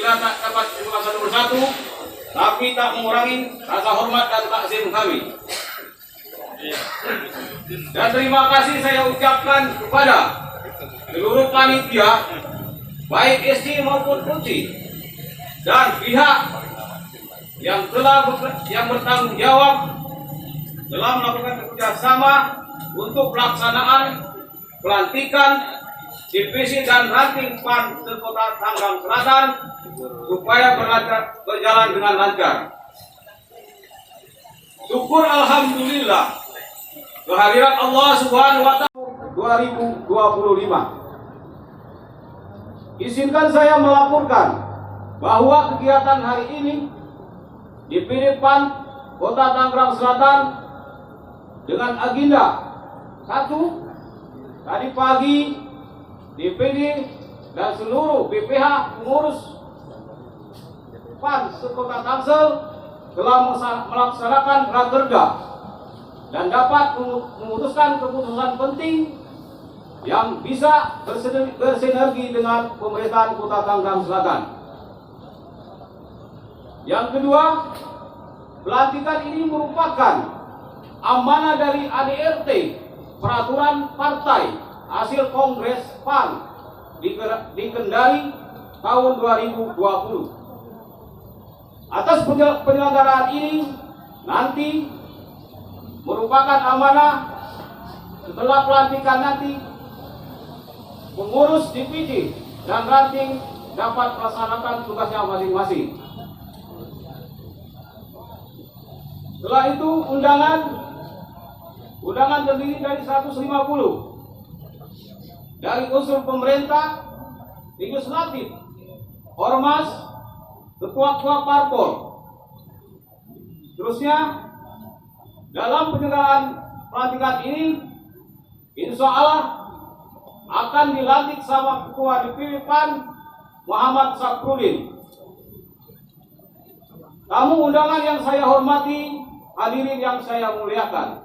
Bila tak dapat terima satu persatu, tapi tak mengurangi rasa hormat dan takzim kami. Dan terima kasih saya ucapkan kepada seluruh panitia, baik SD maupun kunci, dan pihak yang bertanggung jawab dalam melakukan kerjasama untuk pelaksanaan pelantikan divisi dan ranting PAN Sekota Tangerang Selatan supaya berjalan dengan lancar. Syukur alhamdulillah kehadiran Allah Subhanahu wa taala 2025. Izinkan saya melaporkan bahwa kegiatan hari ini DPD PAN Kota Tangerang Selatan dengan agenda 1. Tadi pagi DPD dan seluruh BPH pengurus PAN Sekota Tangsel telah melaksanakan rakerda dan dapat memutuskan keputusan penting yang bisa bersinergi dengan pemerintahan Kota Tangerang Selatan. Yang kedua, pelantikan ini merupakan amanah dari ADRT, peraturan partai hasil Kongres PAN di Kendari tahun 2020. Atas penyelenggaraan ini nanti merupakan amanah setelah pelantikan nanti pengurus divisi dan ranting dapat melaksanakan tugasnya masing-masing. Setelah itu undangan terdiri dari 150 dari unsur pemerintah, legislatif, ormas, ketua-ketua parpol. Terusnya dalam penyelenggaraan pelantikan ini insya Allah akan dilantik sama Ketua DPP PAN Muhammad Sakrudin. Tamu undangan yang saya hormati, hadirin yang saya muliakan,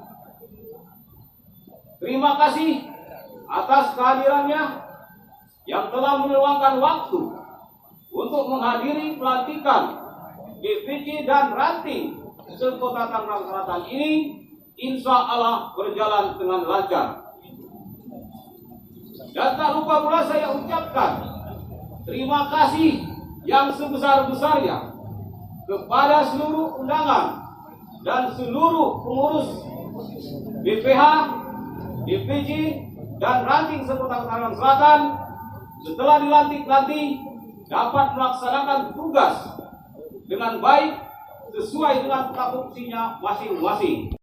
terima kasih atas kehadirannya yang telah meluangkan waktu untuk menghadiri pelantikan divisi dan ranting Sekota Tangerang Selatan ini. Insya Allah berjalan dengan lancar. Dan tak lupa pula saya ucapkan terima kasih yang sebesar-besarnya kepada seluruh undangan dan seluruh pengurus BPH, DPJ, dan ranting Sekota Tangerang Selatan setelah dilantik nanti dapat melaksanakan tugas dengan baik sesuai dengan tupoksinya masing-masing.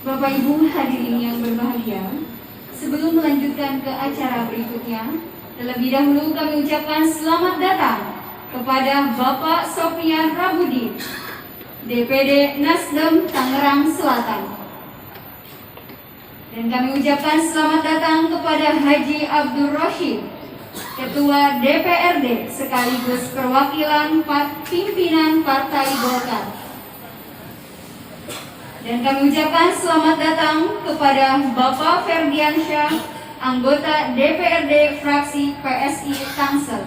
Bapak Ibu hadirin yang berbahagia, sebelum melanjutkan ke acara berikutnya, terlebih dahulu kami ucapkan selamat datang kepada Bapak Sofian Rabudin, DPD Nasdem Tangerang Selatan. Dan kami ucapkan selamat datang kepada Haji Abdul Rashid, Ketua DPRD sekaligus perwakilan pimpinan Partai Golkar. Dan kami ucapkan selamat datang kepada Bapak Ferdiansyah, anggota DPRD fraksi PSI Tangsel.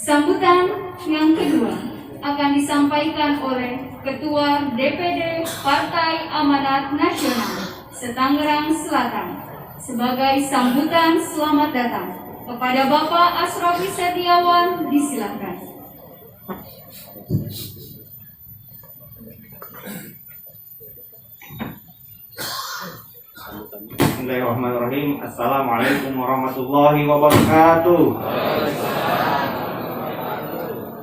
Sambutan yang kedua akan disampaikan oleh Ketua DPD Partai Amanat Nasional se-Tangerang Selatan sebagai sambutan selamat datang kepada Bapak Asrofi Setiawan. Disilakan. Bismillahirrahmanirrahim. Assalamualaikum warahmatullahi wabarakatuh.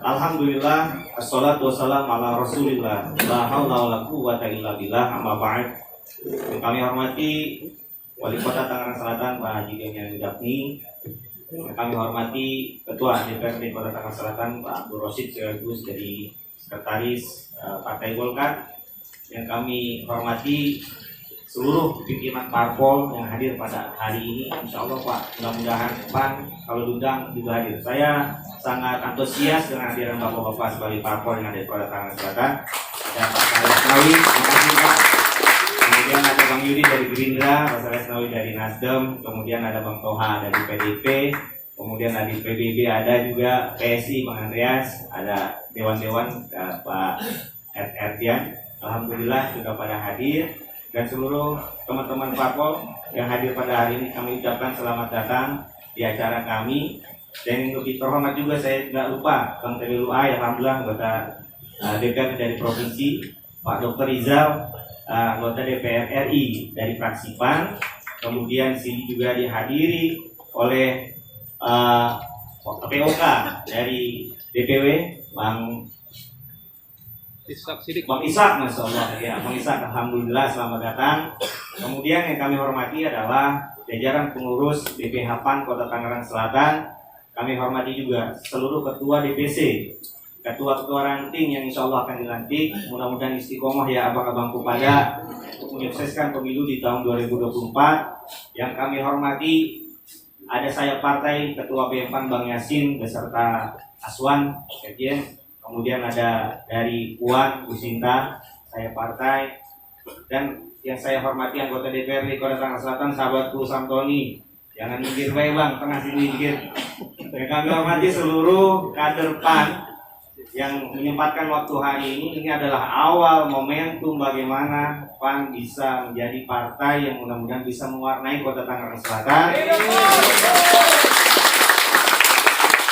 Alhamdulillah, assalatu wassalamu ala rasulillah, la haula wala quwwata illa billah, amma ba'd. Yang kami hormati Wali Kota Tangerang Selatan Pak Haji Demian Dapni, yang kami hormati Ketua DPRD Kota Tangerang Selatan Pak Abdul Rashid sekaligus dari Sekretaris Partai Golkar, yang kami hormati seluruh pimpinan parpol yang hadir pada hari ini. Insya Allah Pak, mudah-mudahan PAN kalau diundang juga hadir. Saya sangat antusias dengan hadiran bapak-bapak sebagai parpol yang ada di Kota Tangerang Selatan. Dan Pak Resnawi, makasih Pak. Kemudian ada Bang Yudi dari Gerindra, Mas Resnawi dari Nasdem, kemudian ada Bang Toha dari PDIP, kemudian dari PBB ada juga PSI Bang Andreas, ada dewan-dewan Pak Ertian. Alhamdulillah sudah pada hadir, dan seluruh teman-teman parpol yang hadir pada hari ini kami ucapkan selamat datang di acara kami. Dan yang lebih terhormat juga saya nggak lupa Bang Teddy Luai, alhamdulillah anggota DPR dari provinsi, Pak Dr. Rizal, anggota DPR RI dari fraksi PAN. Kemudian sini juga dihadiri oleh POK dari DPW Bang Ishak, Masya Allah ya, Bang Ishak, alhamdulillah selamat datang. Kemudian yang kami hormati adalah jajaran pengurus DPH PAN Kota Tangerang Selatan. Kami hormati juga seluruh ketua DPC, ketua-ketua ranting yang insya Allah akan dilantik. Mudah-mudahan istiqomah ya abang-abangku pada untuk menyukseskan pemilu di tahun 2024. Yang kami hormati ada saya partai Ketua BM PAN Bang Yasin beserta Aswan Sekjen. Kemudian ada dari Puan Bu Sinta, saya partai. Dan yang saya hormati anggota DPRD Kota Tangerang Selatan sahabatku Samtoni. Jangan minggir baik Bang, tengah sini minggir. Dan kami hormati seluruh kader PAN yang menyempatkan waktu hari ini. Ini adalah awal momentum bagaimana PAN bisa menjadi partai yang mudah-mudahan bisa mewarnai Kota Tangerang Selatan.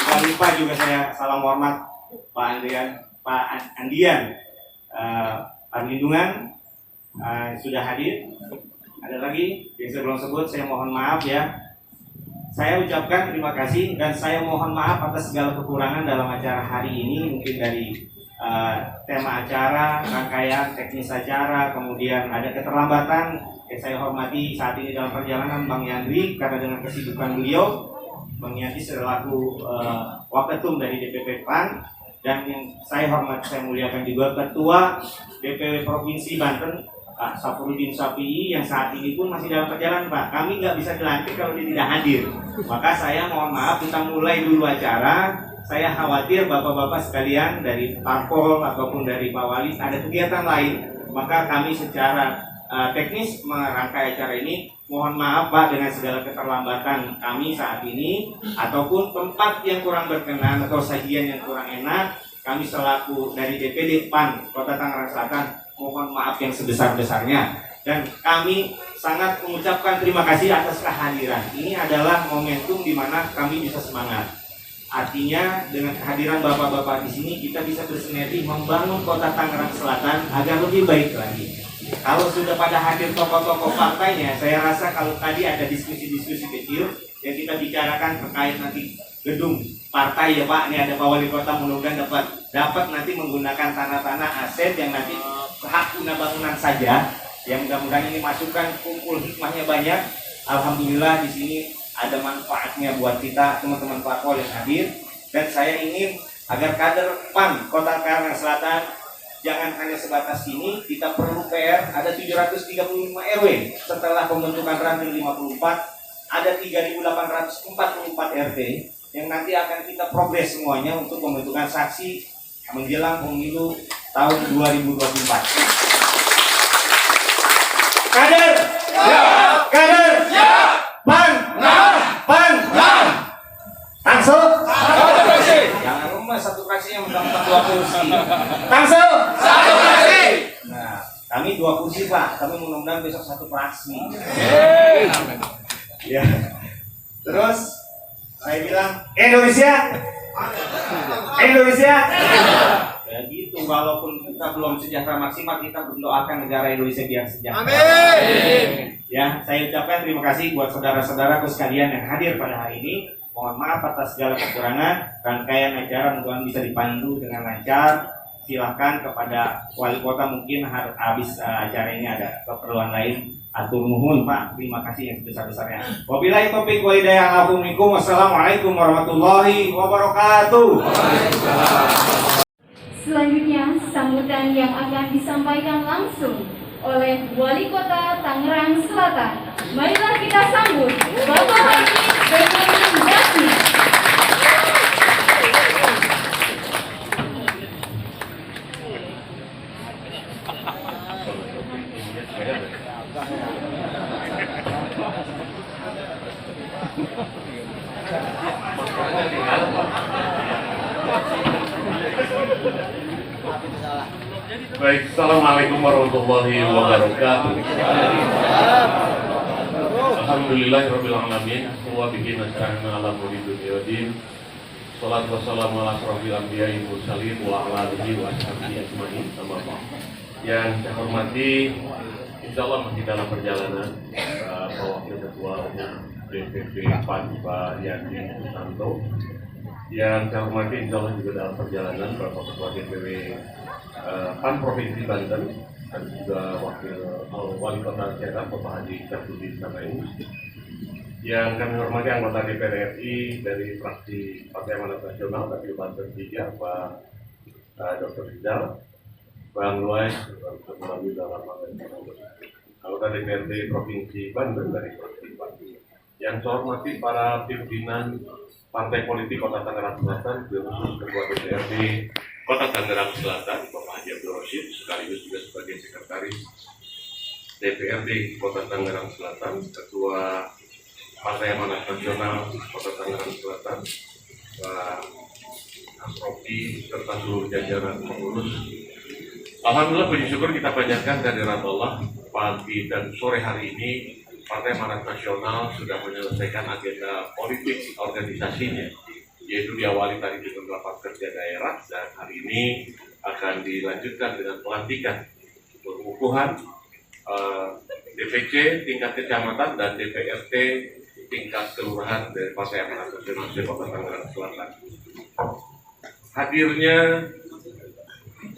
Jangan lupa juga saya salam hormat Pak Andian, Perlindungan sudah hadir. Ada lagi yang saya belum sebut, saya mohon maaf ya. Saya ucapkan terima kasih dan saya mohon maaf atas segala kekurangan dalam acara hari ini, mungkin dari tema acara, rangkaian teknis acara, kemudian ada keterlambatan yang saya hormati saat ini dalam perjalanan Bang Yandri karena dengan kesibukan beliau. Bang Yandri selaku Waketum dari DPP PAN, dan yang saya hormati, saya muliakan juga Ketua DPW Provinsi Banten Pak Safuruddin Safi'i yang saat ini pun masih dalam perjalanan Pak. Kami nggak bisa dilantik kalau dia tidak hadir. Maka saya mohon maaf, kita mulai dulu acara. Saya khawatir bapak-bapak sekalian dari parpol ataupun dari Pak Wali ada kegiatan lain. Maka kami secara teknis merangkai acara ini. Mohon maaf Pak dengan segala keterlambatan kami saat ini, ataupun tempat yang kurang berkenan atau sajian yang kurang enak. Kami selaku dari DPD PAN Kota Tangerang Selatan mohon maaf yang sebesar-besarnya, dan kami sangat mengucapkan terima kasih atas kehadiran. Ini adalah momentum di mana kami bisa semangat. Artinya dengan kehadiran bapak-bapak di sini kita bisa bersinergi membangun Kota Tangerang Selatan agar lebih baik lagi. Kalau sudah pada hadir tokoh-tokoh partainya, saya rasa kalau tadi ada diskusi-diskusi kecil yang kita bicarakan terkait nanti gedung partai ya Pak, ini ada Pak Wali Kota, mudah-mudahan dapat nanti menggunakan tanah-tanah aset yang nanti hak guna bangunan saja, yang mudah-mudahan ini masukan kumpul hikmahnya banyak. Alhamdulillah di sini ada manfaatnya buat kita teman-teman parpol yang hadir, dan saya ingin agar kader PAN Kota Tangerang Selatan jangan hanya sebatas ini. Kita perlu PR, ada 735 RW setelah pembentukan ranting 54, ada 3.844 RT yang nanti akan kita progres semuanya untuk pembentukan saksi menjelang pemilu tahun 2024. Kader, ya. Kader, ya. PAN, ya. PAN, ya. Tangsel, satu fraksi. Jangan rumah satu fraksi yang mendapat 2 kursi. Tangsel, satu fraksi. Nah, kami 2 kursi Pak, tapi mudah-mudahan besok 1 fraksi. Ya. Terus saya bilang Indonesia. Ya gitu, walaupun kita belum sejahtera maksimal, kita mendoakan negara Indonesia biar sejahtera. Amin. Ya, saya ucapkan terima kasih buat saudara-saudaraku sekalian yang hadir pada hari ini. Mohon maaf atas segala kekurangan. Rangkaian acara mudah-mudahan bisa dipandu dengan lancar. Silahkan kepada wali kota, mungkin habis acara ini ada keperluan lain. Atur nuhun Pak, terima kasih yang sebesar-besarnya. Wabillahi taufiq wal hidayah. Wassalamualaikum warahmatullahi wabarakatuh. Selanjutnya, sambutan yang akan disampaikan langsung oleh Wali Kota Tangerang Selatan. Marilah kita sambut Bapak Haji Benyamin Dasmi. Baik, Assalamualaikum warahmatullahi wabarakatuh. Alhamdulillahirrahmanirrahim. Wa bihi nasta'inu ala umuri dunya waddin. Shalatu wassalamu ala asrofil anbiya'i wal mursalin wa ala alihi wa sahbihi ajmain. Amma ba'd. Yang saya hormati, insyaallah masih dalam perjalanan Pak Wakil Ketua DPP PAN Pak Yandi Susanto. Yang saya hormati insyaallah juga dalam perjalanan Bapak Ketua DPW PAN Provinsi Banten dan juga Wakil Wali Kota Ciaga Bapak Haji Syafruddin Samain. Yang kami hormati anggota DPR RI dari fraksi Partai Amanat Nasional Dapil Banten 3 Pak Dr. Rizal, Bang Luai, melalui dalam anggota DPRD Provinsi Banten dari fraksi Banten. Yang saya hormati para pimpinan Partai Politik Kota Tangerang Selatan, khusus Ketua DPRD Kota Tangerang Selatan, Bapak Haji Abdul Rashid, sekaligus juga sebagai Sekretaris DPRD Kota Tangerang Selatan, Ketua Partai Amanat Nasional Kota Tangerang Selatan, Pak Asrofi, serta seluruh jajaran pengurus. Alhamdulillah, puji syukur kita panjatkan kehadirat Allah. Pagi dan sore hari ini Partai Amanat Nasional sudah menyelesaikan agenda politik organisasinya, yaitu diawali tadi dengan rapat kerja daerah, dan hari ini akan dilanjutkan dengan pelantikan pengukuhan DPC tingkat kecamatan dan DPRT tingkat kelurahan dari Partai Amanat Nasional Kota Tangerang Selatan. Hadirnya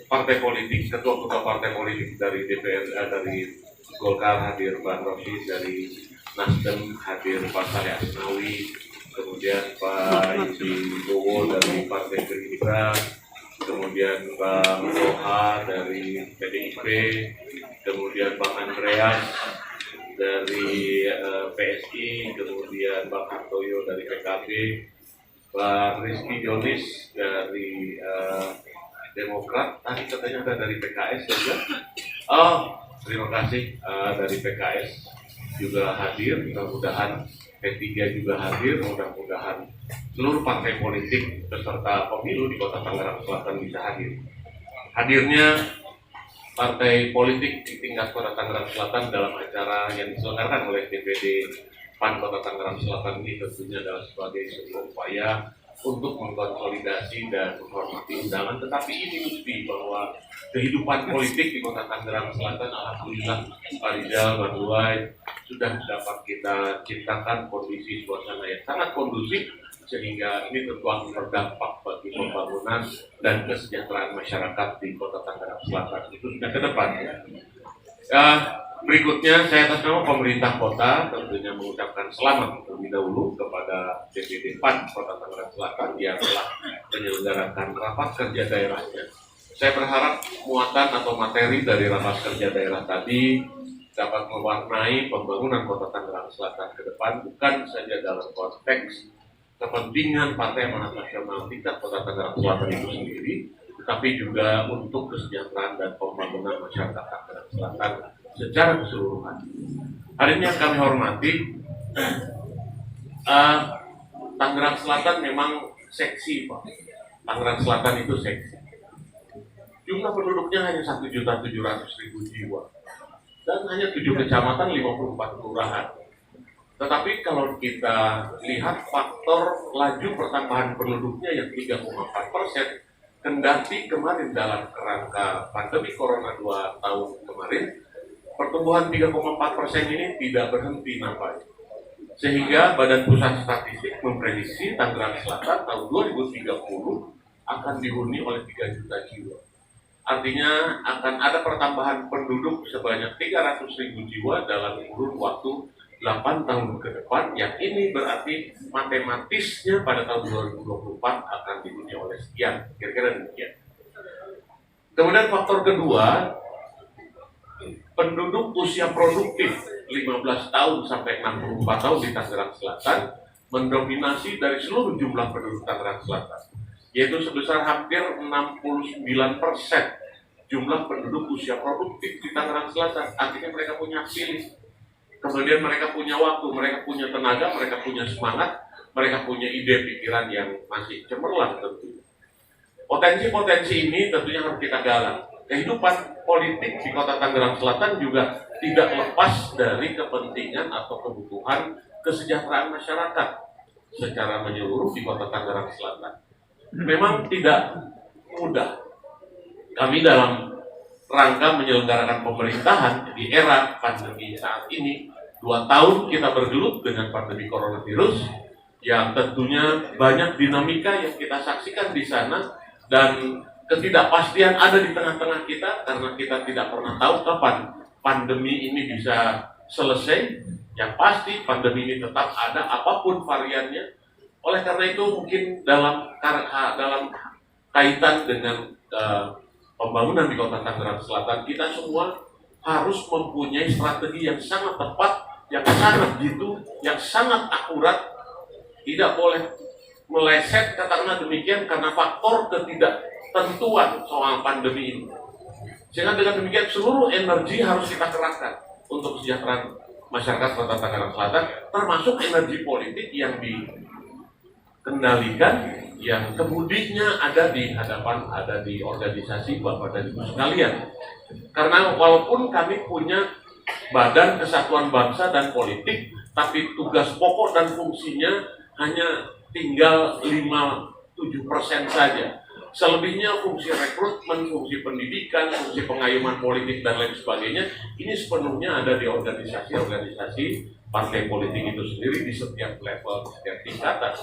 partai politik, ketua-ketua partai politik dari DPR, dari Golkar hadir Bang Rosyid, dari Nasdem hadir Pak Saleh Asnawi, kemudian Pak Yudi Bowo dari Partai Gerindra, kemudian Bang Roha dari PDIP, kemudian Bang Andreas dari PSI, kemudian Bang Hartoyo dari PKB, Bang Rizky Jonis dari Demokrat, tadi katanya ada dari PKS juga. Oh, terima kasih dari PKS juga hadir, mudah-mudahan P3 juga hadir, mudah-mudahan seluruh partai politik peserta pemilu di Kota Tangerang Selatan bisa hadir. Hadirnya partai politik di tingkat Kota Tangerang Selatan dalam acara yang diselenggarakan oleh DPD PAN Kota Tangerang Selatan ini tentunya adalah sebagai sebuah upaya untuk mengkonsolidasi dan menghormati undangan, tetapi ini bukti bahwa kehidupan politik di Kota Tangerang Selatan, alhamdulillah Pak Rizal, Bang Luai, sudah dapat kita ciptakan kondisi suasana yang sangat kondusif, sehingga ini tentu akan berdampak bagi pembangunan dan kesejahteraan masyarakat di Kota Tangerang Selatan itu sudah ke depan. Berikutnya saya atas nama pemerintah kota tentunya mengucapkan selamat terlebih dahulu kepada DPD PAN Kota Tangerang Selatan yang telah menyelenggarakan rapat kerja daerahnya. Saya berharap muatan atau materi dari rapat kerja daerah tadi dapat mewarnai pembangunan Kota Tangerang Selatan ke depan, bukan saja dalam konteks kepentingan Partai Amanat Nasional tingkat Kota Tangerang Selatan itu sendiri, tetapi juga untuk kesejahteraan dan pembangunan masyarakat Tangerang Selatan secara keseluruhan. Hari ini yang kami hormati, Tangerang Selatan memang seksi, Pak. Tangerang Selatan itu seksi. Jumlah penduduknya hanya 1.700.000 jiwa dan hanya 7 kecamatan, 54 kelurahan. Tetapi kalau kita lihat faktor laju pertambahan penduduknya yang 3,4%, kendati kemarin dalam kerangka pandemi Corona 2 tahun kemarin, pertumbuhan 3,4% ini tidak berhenti nampaknya. Sehingga Badan Pusat Statistik memprediksi Tangerang Selatan tahun 2030 akan dihuni oleh 3 juta jiwa. Artinya akan ada pertambahan penduduk sebanyak 300.000 jiwa dalam kurun waktu 8 tahun ke depan, yang ini berarti matematisnya pada tahun 2024 akan dihuni oleh sekian, kira-kira demikian. Kemudian faktor kedua, penduduk usia produktif 15 tahun sampai 64 tahun di Tangerang Selatan mendominasi dari seluruh jumlah penduduk Tangerang Selatan, yaitu sebesar hampir 69%. jumlah penduduk usia produktif di Tangerang Selatan. Artinya mereka punya hak pilih. Kemudian mereka punya waktu, mereka punya tenaga, mereka punya semangat, mereka punya ide pikiran yang masih cemerlang tentunya. Potensi-potensi ini tentunya harus kita galang. Kehidupan politik di Kota Tangerang Selatan juga tidak lepas dari kepentingan atau kebutuhan kesejahteraan masyarakat secara menyeluruh di Kota Tangerang Selatan. Memang tidak mudah kami dalam rangka menyelenggarakan pemerintahan di era pandemi saat ini. 2 tahun kita bergelut dengan pandemi coronavirus yang tentunya banyak dinamika yang kita saksikan di sana, dan ketidakpastian ada di tengah-tengah kita karena kita tidak pernah tahu kapan pandemi ini bisa selesai. Yang pasti pandemi ini tetap ada apapun variannya. Oleh karena itu mungkin dalam kaitan dengan pembangunan di Kota Tangerang Selatan, kita semua harus mempunyai strategi yang sangat tepat, yang sangat jitu, yang sangat akurat. Tidak boleh meleset katakanlah demikian karena faktor ketidaktentuan soal pandemi ini. Sehingga dengan demikian seluruh energi harus kita kerahkan untuk kesejahteraan masyarakat Kota Tangerang Selatan, termasuk energi politik yang dikendalikan, yang kemudinya ada di hadapan, ada di organisasi Bapak dan Ibu sekalian. Karena walaupun kami punya Badan Kesatuan Bangsa dan Politik, tapi tugas pokok dan fungsinya hanya tinggal 5-7% saja. Selebihnya fungsi rekrutmen, fungsi pendidikan, fungsi pengayuman politik dan lain sebagainya, ini sepenuhnya ada di organisasi-organisasi partai politik itu sendiri di setiap level, setiap tingkatan.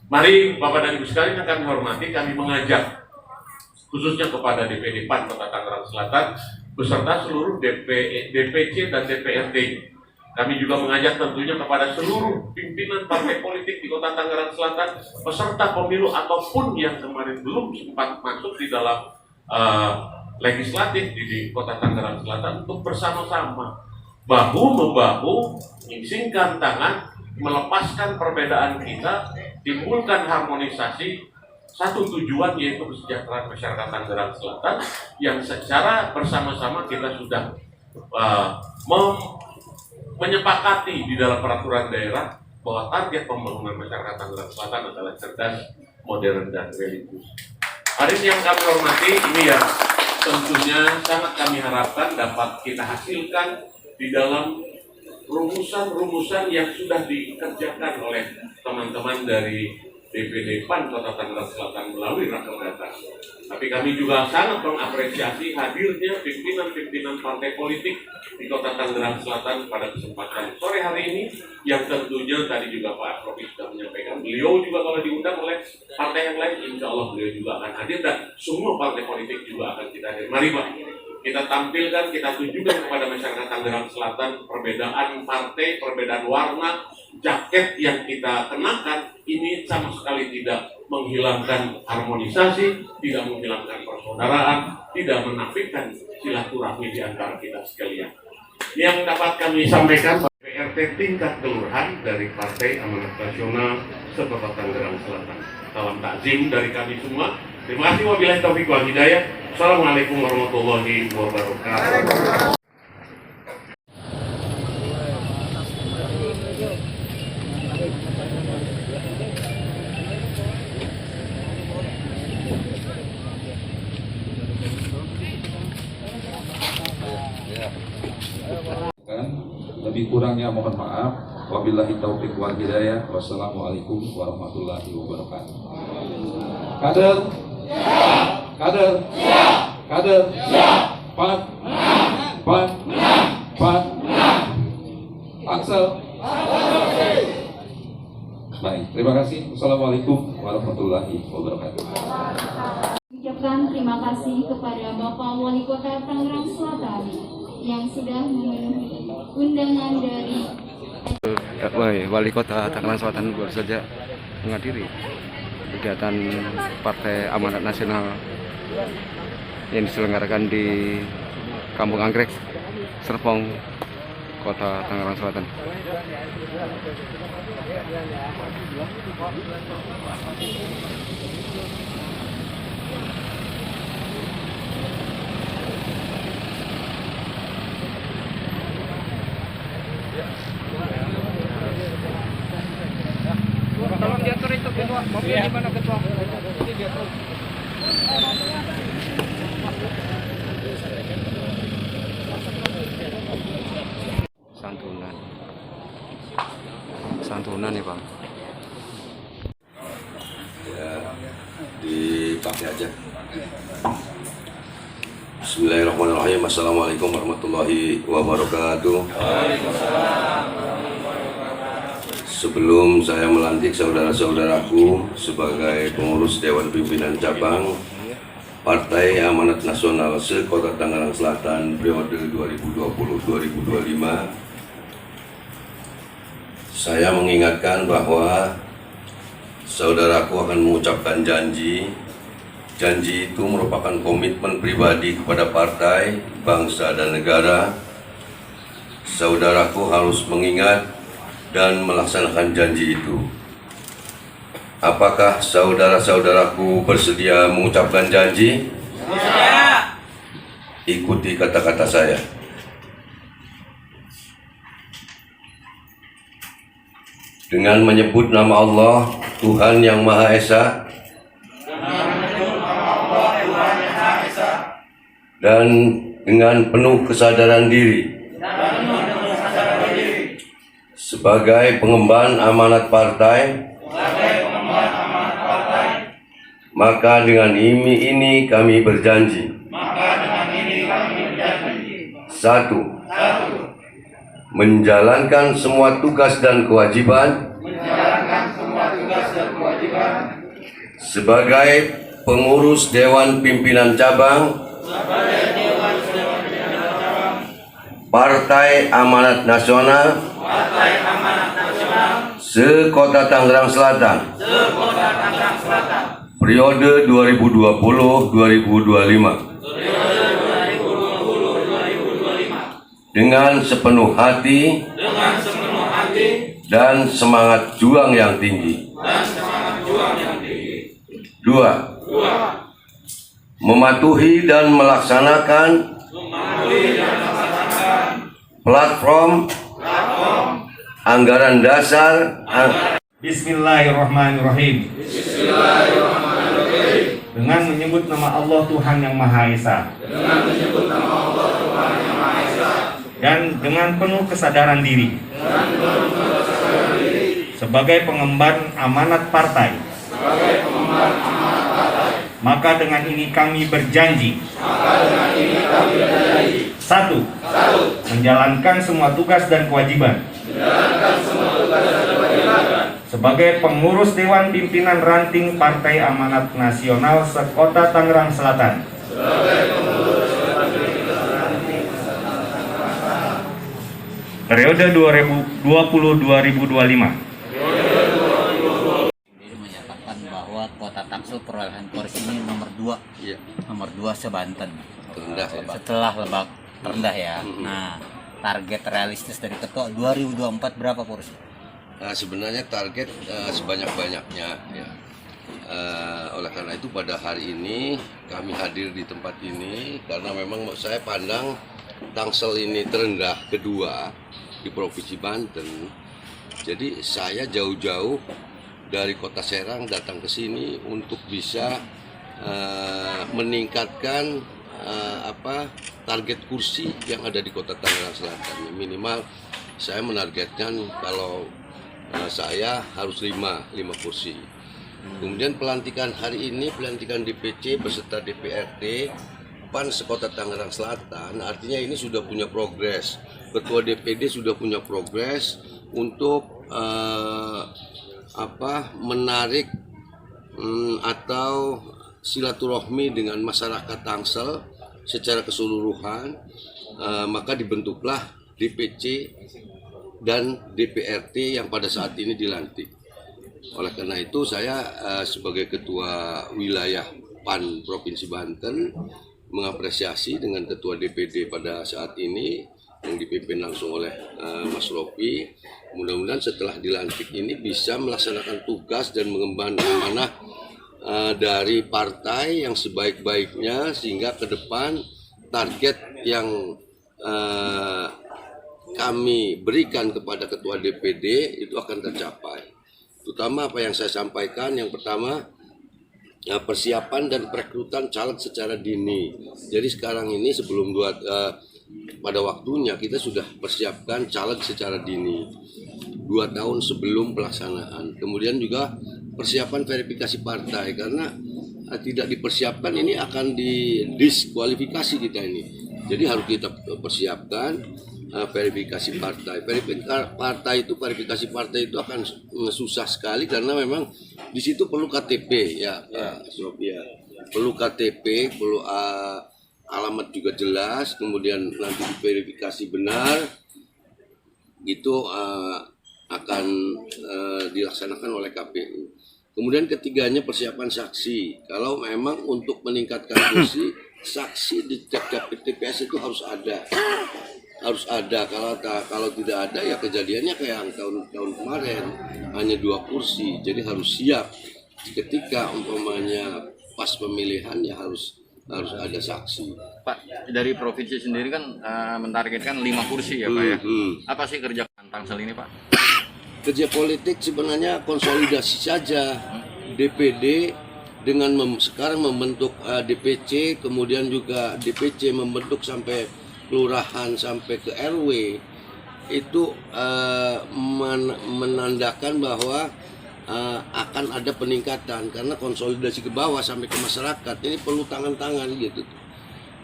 Mari Bapak dan Ibu sekalian yang kami hormati, kami mengajak khususnya kepada DPD PAN Kota Tangerang Selatan beserta seluruh DPC dan DPRD. Kami juga mengajak tentunya kepada seluruh pimpinan partai politik di Kota Tangerang Selatan, peserta pemilu ataupun yang kemarin belum sempat masuk di dalam legislatif di Kota Tangerang Selatan untuk bersama-sama bahu-membahu menyingkirkan tangan, melepaskan perbedaan kita, timbulkan harmonisasi, satu tujuan yaitu kesejahteraan masyarakat Tangerang Selatan yang secara bersama-sama kita sudah menyepakati di dalam peraturan daerah bahwa target pembangunan masyarakat Tangerang Selatan adalah cerdas, modern, dan religius. Hadirin yang kami hormati, ini yang tentunya sangat kami harapkan dapat kita hasilkan di dalam rumusan-rumusan yang sudah dikerjakan oleh teman-teman dari DPD PAN Kota Tangerang Selatan melalui rakernas. Tapi kami juga sangat mengapresiasi hadirnya pimpinan-pimpinan partai politik di Kota Tangerang Selatan pada kesempatan sore hari ini, yang tentunya tadi juga Pak Prof sudah menyampaikan, beliau juga kalau diundang oleh partai yang lain, insya Allah beliau juga akan hadir dan semua partai politik juga akan kita hadir. Mari Pak, kita tampilkan, kita tunjukkan kepada masyarakat Tangerang Selatan perbedaan partai, perbedaan warna, jaket yang kita kenakan ini sama sekali tidak menghilangkan harmonisasi, tidak menghilangkan persaudaraan, tidak menafikan silaturahmi di antara kita sekalian. Yang dapat kami sampaikan, PRT tingkat kelurahan dari Partai Amanat Nasional Sekota Tangerang Selatan. Salam takzim dari kami semua. Terima kasih, wabillahi taufiq wal hidayah. Assalamualaikum warahmatullahi wabarakatuh. Lebih kurangnya mohon maaf. Wabillahi taufiq wal hidayah. Wassalamualaikum warahmatullahi wabarakatuh. Kader, kader, kader, PAN, Tangsel. Baik, terima kasih. Wassalamualaikum warahmatullahi wabarakatuh. Ucapkan terima kasih kepada Bapak Wali Kota Tangerang Selatan yang sudah memenuhi undangan dari Wali Kota Tangerang Selatan baru saja menghadiri kegiatan Partai Amanat Nasional yang diselenggarakan di Kampung Anggrek, Serpong, Kota Tangerang Selatan. Tolong diatur itu ketua, mobil di mana ketua? Ini diatur. Santunan. Santunan nih, Bang. Ya, dipakai aja. Bismillahirrahmanirrahim. Assalamualaikum warahmatullahi wabarakatuh. Sebelum saya melantik saudara-saudaraku sebagai pengurus Dewan Pimpinan Cabang Partai Amanat Nasional se-Kota Tangerang Selatan periode 2020-2025, saya mengingatkan bahwa saudaraku akan mengucapkan janji. Janji itu merupakan komitmen pribadi kepada partai, bangsa, dan negara. Saudaraku harus mengingat dan melaksanakan janji itu. Apakah saudara-saudaraku bersedia mengucapkan janji? Ya. Ikuti kata-kata saya. Dengan menyebut nama Allah, Tuhan Yang Maha Esa, dan dengan penuh kesadaran diri sebagai pengemban amanat partai, maka dengan ini kami berjanji. Satu, menjalankan semua tugas dan kewajiban sebagai pengurus Dewan Pimpinan Cabang Partai Amanat Nasional se-Kota Tangerang Selatan periode 2020-2025 dengan sepenuh hati dan semangat juang yang tinggi. Dua, mematuhi dan melaksanakan platform anggaran dasar. Bismillahirrahmanirrahim. Dengan menyebut nama Allah Tuhan Yang Maha Esa. Dan dengan penuh kesadaran diri. Sebagai pengemban amanat partai. Maka dengan ini kami berjanji. Satu, menjalankan semua tugas dan kewajiban sebagai pengurus Dewan Pimpinan Ranting Partai Amanat Nasional se-Kota Tangerang Selatan periode 2020-2025. Menyatakan bahwa Kota Tangsel perolehan kursi ini nomor 2, nomor 2 se-Banten. Setelah Lebak terendah ya. Nah, target realistis dari ketua 2024 berapa kursi? Nah, sebenarnya target sebanyak-banyaknya ya. Oleh karena itu pada hari ini kami hadir di tempat ini karena memang saya pandang Tangsel ini terendah kedua di Provinsi Banten. Jadi saya jauh-jauh dari Kota Serang datang ke sini untuk bisa meningkatkan target kursi yang ada di Kota Tangerang Selatan. Minimal saya menargetkan kalau saya harus 5 kursi. Kemudian pelantikan hari ini, pelantikan DPC beserta DPRD PAN se-Kota Tangerang Selatan, artinya ini sudah punya progres. Ketua DPD sudah punya progres untuk menarik atau silaturahmi dengan masyarakat Tangsel secara keseluruhan, maka dibentuklah DPC dan DPRD yang pada saat ini dilantik. Oleh karena itu saya sebagai ketua wilayah PAN Provinsi Banten mengapresiasi dengan ketua DPD pada saat ini yang dipimpin langsung oleh Mas Ropi. Mudah-mudahan setelah dilantik ini bisa melaksanakan tugas dan mengemban amanah dari partai yang sebaik-baiknya, sehingga ke depan target yang kami berikan kepada ketua DPD itu akan tercapai. Terutama apa yang saya sampaikan, yang pertama persiapan dan perekrutan caleg secara dini. Jadi sekarang ini sebelum pada waktunya kita sudah persiapkan caleg secara dini 2 tahun sebelum pelaksanaan. Kemudian juga persiapan verifikasi partai, karena tidak dipersiapkan ini akan didiskualifikasi kita ini. Jadi harus kita persiapkan verifikasi partai. Verifikasi partai itu akan susah sekali karena memang di situ perlu KTP ya, Pak Sofia. Perlu KTP, perlu alamat juga jelas, kemudian nanti diverifikasi benar. Itu akan dilaksanakan oleh KPU. Kemudian ketiganya persiapan saksi. Kalau memang untuk meningkatkan kursi, saksi di tiap-tiap TPS itu harus ada. Kalau tidak ada ya kejadiannya kayak yang tahun kemarin, hanya 2 kursi. Jadi harus siap ketika umpamanya pas pemilihan ya harus ada saksi. Pak, dari provinsi sendiri kan mentargetkan 5 kursi ya Pak ya. Apa sih kerja Tangsel ini Pak? Kerja politik sebenarnya konsolidasi saja. DPD dengan sekarang membentuk DPC, kemudian juga DPC membentuk sampai kelurahan sampai ke RW, itu menandakan bahwa akan ada peningkatan karena konsolidasi ke bawah sampai ke masyarakat ini perlu tangan-tangan gitu.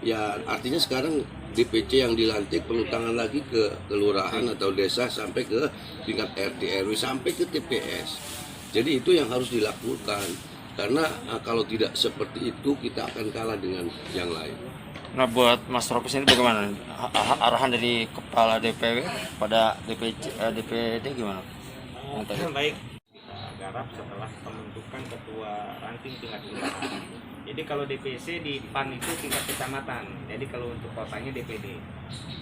Ya artinya sekarang DPC yang dilantik perlu tangan lagi ke kelurahan atau desa sampai ke tingkat RT RW sampai ke TPS. Jadi itu yang harus dilakukan karena kalau tidak seperti itu kita akan kalah dengan yang lain. Nah buat Mas Ropis ini bagaimana? Arahan dari Kepala DPW pada DPD gimana? Baik, kita garap setelah pembentukan ketua ranting tingkat kelurahan. Jadi kalau DPC di PAN itu tingkat kecamatan, jadi kalau untuk kotanya DPD.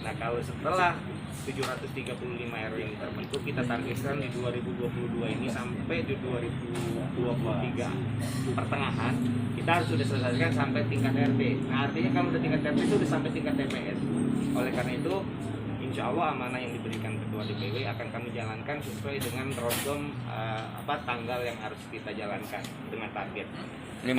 Nah kalau setelah 735 RW yang terbentuk, kita targetkan di 2022 ini sampai di 2023 pertengahan kita harus sudah selesaikan sampai tingkat RT. Nah artinya kalau udah tingkat RT itu sudah sampai tingkat TPS. Oleh karena itu insya Allah amanah yang diberikan ketua DPW akan kami jalankan sesuai dengan rondom tanggal yang harus kita jalankan dengan target. 5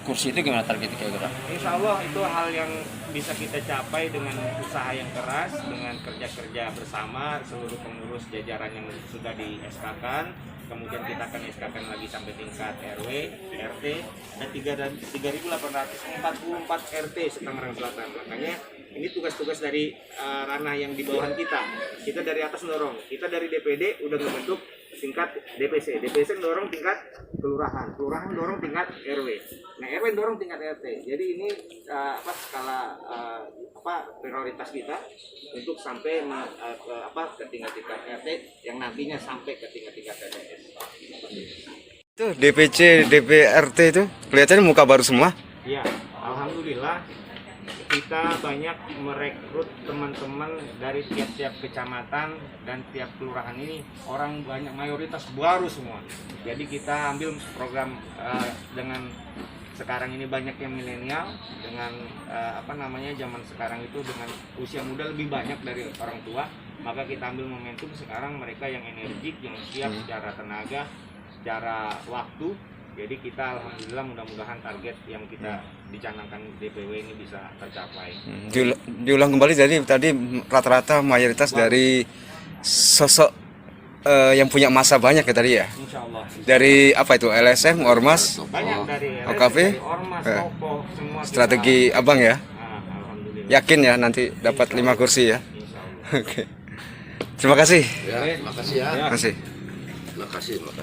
kursi itu gimana targetnya kira-kira? Insya Allah itu hal yang bisa kita capai dengan usaha yang keras, dengan kerja-kerja bersama seluruh pengurus jajaran yang sudah di SK-kan. Kemudian kita akan SK-kan lagi sampai tingkat RW, RT, dan 3.844 RT Tangerang Selatan. Makanya ini tugas-tugas dari ranah yang di bawahan kita. Kita dari atas mendorong, kita dari DPD udah membentuk tingkat DPC, DPC mendorong tingkat kelurahan, kelurahan mendorong tingkat RW, nah RW mendorong tingkat RT. Jadi ini skala prioritas kita untuk sampai ke tingkat-tingkat RT yang nantinya sampai ke tingkat-tingkat TPS. Itu DPC, DPRT itu kelihatannya muka baru semua. Iya, alhamdulillah kita banyak merekrut teman-teman dari tiap-tiap kecamatan dan tiap kelurahan ini, orang banyak mayoritas baru semua. Jadi kita ambil program dengan sekarang ini banyak yang milenial dengan zaman sekarang itu dengan usia muda lebih banyak dari orang tua, maka kita ambil momentum sekarang mereka yang energik, yang siap secara tenaga, secara waktu. Jadi kita alhamdulillah mudah-mudahan target yang kita dicanangkan DPW ini bisa tercapai. Diulang kembali, jadi tadi rata-rata mayoritas dari sosok yang punya masa banyak ya tadi ya? Insya Allah. Dari apa itu, LSM, Ormas, Banyak dari LSM, OKV, dari Ormas, Tokoh, semua strategi kita, abang ya? alhamdulillah. Yakin ya nanti dapat 5 kursi ya? Oke. Terima kasih. Ya, terima kasih ya. Terima kasih. Terima kasih.